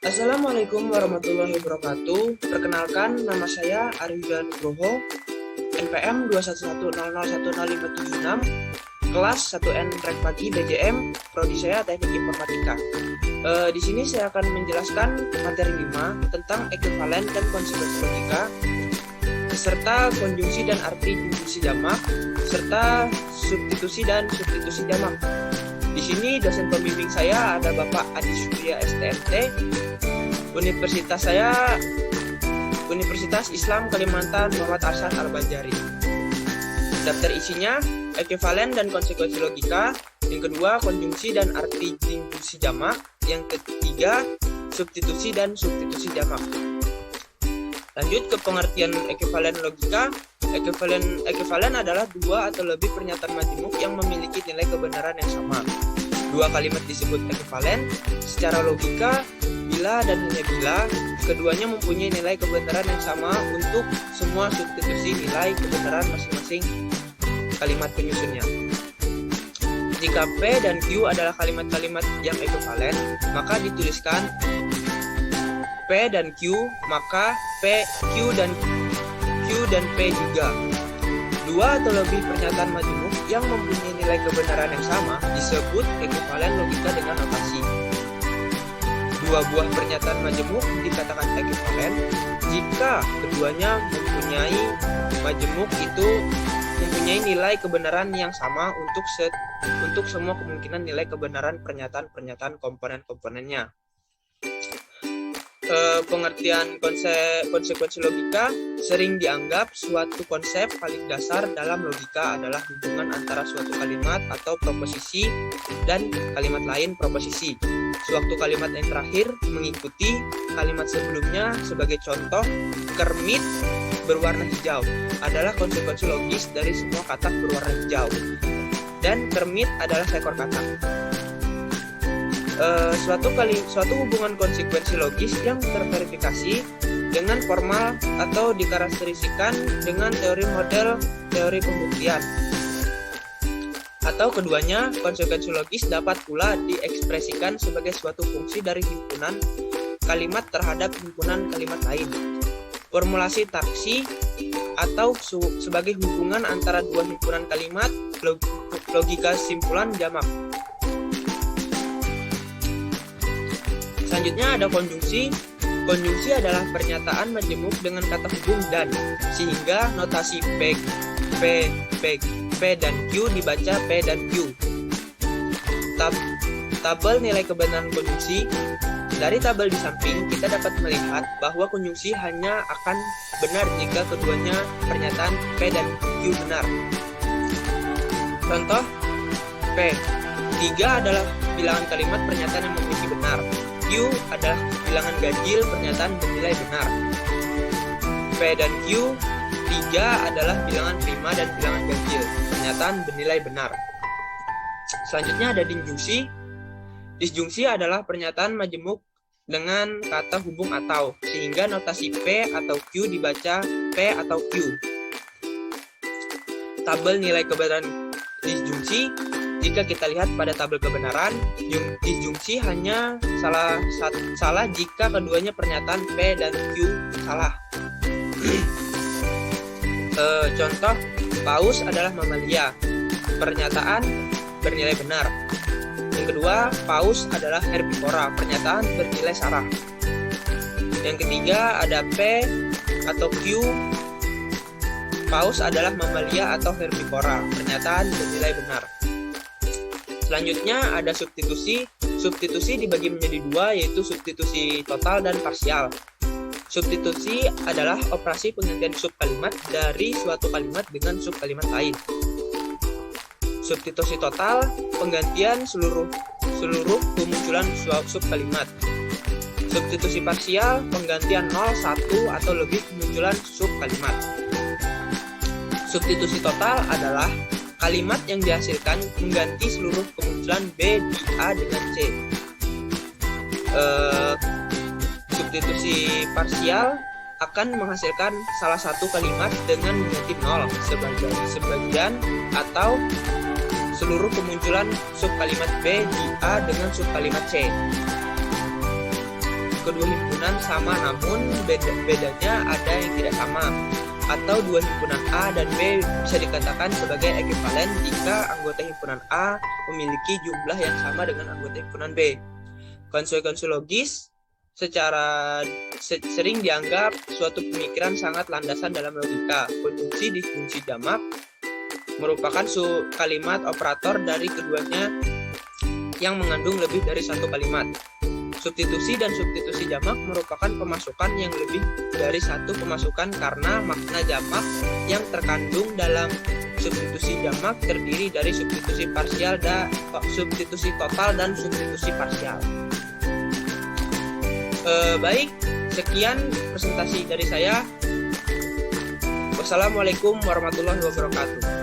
Assalamualaikum warahmatullahi wabarakatuh. Perkenalkan, nama saya Arifan Nugroho, NPM 21100100576, kelas 1N Rek Pagi BGM, prodi saya Teknik Informatika. Di sini saya akan menjelaskan materi 5 tentang ekuivalen dan konsekuensi logika, serta konjungsi dan arti konjungsi jamak, serta substitusi dan substitusi jamak. Di sini dosen pembimbing saya ada Bapak Adi Surya STMT. Universitas saya Universitas Islam Kalimantan Muhammad Arsyad Al-Banjari. Daftar isinya ekuivalen dan konsekuensi logika, yang kedua konjungsi dan arti konjungsi jamak, yang ketiga substitusi dan substitusi jamak. Lanjut ke pengertian ekuivalen logika. Ekuivalen adalah dua atau lebih pernyataan majemuk yang memiliki nilai kebenaran yang sama. Dua kalimat disebut ekuivalen secara logika bila dan hanya bila keduanya mempunyai nilai kebenaran yang sama untuk semua substitusi nilai kebenaran masing-masing kalimat penyusunnya. Jika P dan Q adalah kalimat-kalimat yang ekuivalen, maka dituliskan P dan Q, maka P, Q dan P juga. Dua atau lebih pernyataan majemuk yang mempunyai nilai kebenaran yang sama disebut ekuivalen logika dengan notasi. Dua buah pernyataan majemuk dikatakan ekuivalen jika keduanya mempunyai nilai kebenaran yang sama untuk semua kemungkinan nilai kebenaran pernyataan komponen-komponennya. Pengertian konsekuensi logika sering dianggap suatu konsep paling dasar dalam logika adalah hubungan antara suatu kalimat atau proposisi dan kalimat lain proposisi. Suatu kalimat yang terakhir mengikuti kalimat sebelumnya. Sebagai contoh, kermit berwarna hijau adalah konsekuensi logis dari semua katak berwarna hijau, dan kermit adalah seekor katak. Suatu hubungan konsekuensi logis yang terverifikasi dengan formal atau dikarakterisasikan dengan teori model teori pembuktian. Atau keduanya, konsekuensi logis dapat pula diekspresikan sebagai suatu fungsi dari himpunan kalimat terhadap himpunan kalimat lain. Formulasi taksi atau sebagai hubungan antara dua himpunan kalimat, logika simpulan jamak. Selanjutnya ada konjungsi. Konjungsi adalah pernyataan majemuk dengan kata hubung dan, sehingga notasi P dan Q dibaca P dan Q. Tabel nilai kebenaran konjungsi. Dari tabel di samping kita dapat melihat bahwa konjungsi hanya akan benar jika keduanya pernyataan P dan Q benar. Contoh P. 3 adalah bilangan kalimat pernyataan yang memiliki benar. Q adalah bilangan ganjil pernyataan bernilai benar. P dan Q, 3 adalah bilangan prima dan bilangan ganjil pernyataan bernilai benar. Selanjutnya ada disjungsi. Disjungsi adalah pernyataan majemuk dengan kata hubung atau, sehingga notasi P atau Q dibaca P atau Q. Tabel nilai kebenaran disjungsi. Jika kita lihat pada tabel kebenaran, disjungsi hanya salah jika keduanya pernyataan P dan Q salah. Contoh, paus adalah mamalia, pernyataan bernilai benar. Yang kedua, paus adalah herbivora, pernyataan bernilai salah. Yang ketiga ada P atau Q, paus adalah mamalia atau herbivora, pernyataan bernilai benar. Selanjutnya ada substitusi. Substitusi dibagi menjadi dua, yaitu substitusi total dan parsial. Substitusi adalah operasi penggantian subkalimat dari suatu kalimat dengan subkalimat lain. Substitusi total, penggantian seluruh kemunculan subkalimat. Substitusi parsial, penggantian 0, 1, atau lebih kemunculan subkalimat. Substitusi total adalah kalimat yang dihasilkan mengganti seluruh kemunculan B di A dengan C. Substitusi parsial akan menghasilkan salah satu kalimat dengan mengganti 0, sebagian atau seluruh kemunculan subkalimat B di A dengan subkalimat C. kedua himpunan sama namun bedanya ada yang tidak sama, atau dua himpunan A dan B bisa dikatakan sebagai ekuivalen jika anggota himpunan A memiliki jumlah yang sama dengan anggota himpunan B. Konsekuensi logis secara sering dianggap suatu pemikiran sangat landasan dalam logika. Konjungsi disjungsi jamak merupakan kalimat operator dari keduanya yang mengandung lebih dari satu kalimat. Substitusi dan substitusi jamak merupakan pemasukan yang lebih dari satu pemasukan karena makna jamak yang terkandung dalam substitusi jamak terdiri dari substitusi parsial substitusi total dan substitusi parsial. Baik, sekian presentasi dari saya. Wassalamualaikum warahmatullahi wabarakatuh.